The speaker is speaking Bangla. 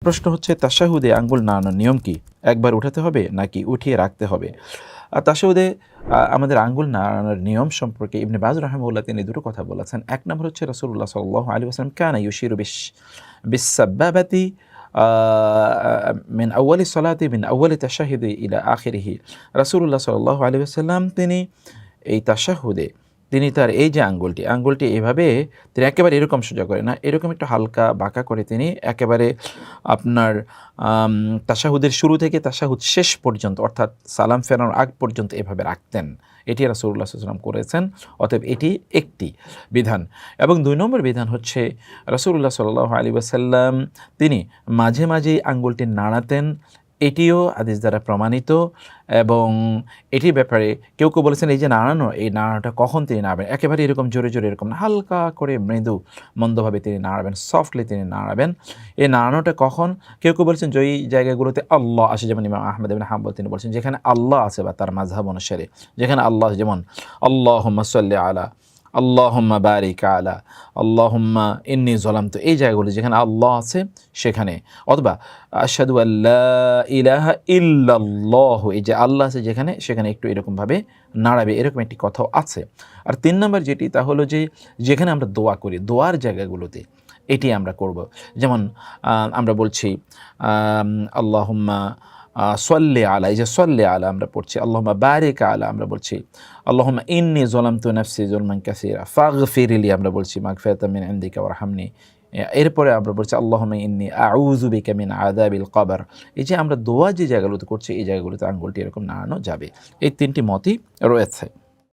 প্রশ্ন হচ্ছে তাশাহুদে আঙ্গুল নাড়ানোর নিয়ম কি? একবার উঠাতে হবে নাকি উঠিয়ে রাখতে হবে? তাশাহুদে আমাদের আঙ্গুল নাড়ানোর নিয়ম সম্পর্কে ইবনে বাজ রাহিমাহুল্লাহ তিনি দুটো কথা বলেছেন। এক নম্বর হচ্ছে রাসূলুল্লাহ সাল্লাল্লাহু আলাইহি ওয়াসাল্লাম কানা ইউশিরু বিস-সাব্বাবাতি মিন আউয়ালি সলাতি মিন আউয়ালি তাশাহুদি ইলা আখিরিহি। রাসূলুল্লাহ সাল্লাল্লাহু আলাইহি ওয়াসাল্লাম তিনি এই তাশাহুদে তিনি তার এই যে আঙ্গুলটি এভাবে তিনি একেবারে এরকম সোজা করে না, এরকম একটু হালকা বাঁকা করে তিনি একেবারে আপনার তাশাহুদের শুরু থেকে তাশাহুদ শেষ পর্যন্ত অর্থাৎ সালাম ফেরানোর আগ পর্যন্ত এভাবে রাখতেন। এটি রাসূলুল্লাহ সাল্লাল্লাহু আলাইহি ওয়াসাল্লাম করেছেন। অতএব এটি একটি বিধান। এবং ২ নম্বর বিধান হচ্ছে রাসূলুল্লাহ সাল্লাল্লাহু আলাইহি ওয়াসাল্লাম তিনি মাঝে মাঝেই আঙ্গুলটি নাড়াতেন। এটিও হাদিস দ্বারা প্রমাণিত এবং এটির ব্যাপারে কেউ বলেছেন এই যে নাড়ানো, এই নাড়ানোটা কখন তিনি নাড়াবেন? একেবারে এরকম জোরে জোরে এরকম না, হালকা করে মৃদু মন্দভাবে তিনি নাড়াবেন, সফটলি তিনি নাড়াবেন। এই নাড়ানোটা কখন? কেউ বলেছেন যেই জায়গাগুলোতে আল্লাহ আসে, যেমন ইমাম আহমদ ইবনে হাম্বল তিনি বলছেন যেখানে আল্লাহ আছে বা তার মাযহাব অনুসারে যেখানে আল্লাহ, যেমন আল্লাহুম্মা সাল্লি আলা, আল্লাহুম্মা বারিক আলা, আল্লাহুম্মা ইন্নী যালামতু, এই জায়গাগুলো যেখানে আল্লাহ আছে সেখানে, অথবা আশহাদু আল্লা ইলাহা ইল্লাল্লাহ, এই যে আল্লাহ আছে যেখানে সেখানে একটু এরকমভাবে নাড়াবে, এরকম একটি কথাও আছে। আর ৩ নম্বর যেটি তা হলো যে যেখানে আমরা দোয়া করি, দোয়ার জায়গাগুলোতে এটি আমরা করব। যেমন আমরা বলছি আল্লাহুম্মা সল্লি আলা, এই যে সল্লি আলা আমরা পড়ছি, আল্লাহুম্মা বারিক আলা আমরা বলছি, আল্লাহুম্মা ইন্নী যালামতু নাফসি যুলমান কাসীরা ফাগফিরলি আমরা বলছি, মাগফিরাতাম মিন ইনদিকা ওয়ারহামনি। এরপরে আমরা বলছি আল্লাহুম্মা ইন্নী আউযু বিকা মিন আযাবিল কবর। এই যে আমরা দোয়া যে জায়গাগুলোতে করছি এই জায়গাগুলোতে আঙ্গুলটি এরকম নাড়ানো যাবে। এই ৩টি মতই রয়েছে।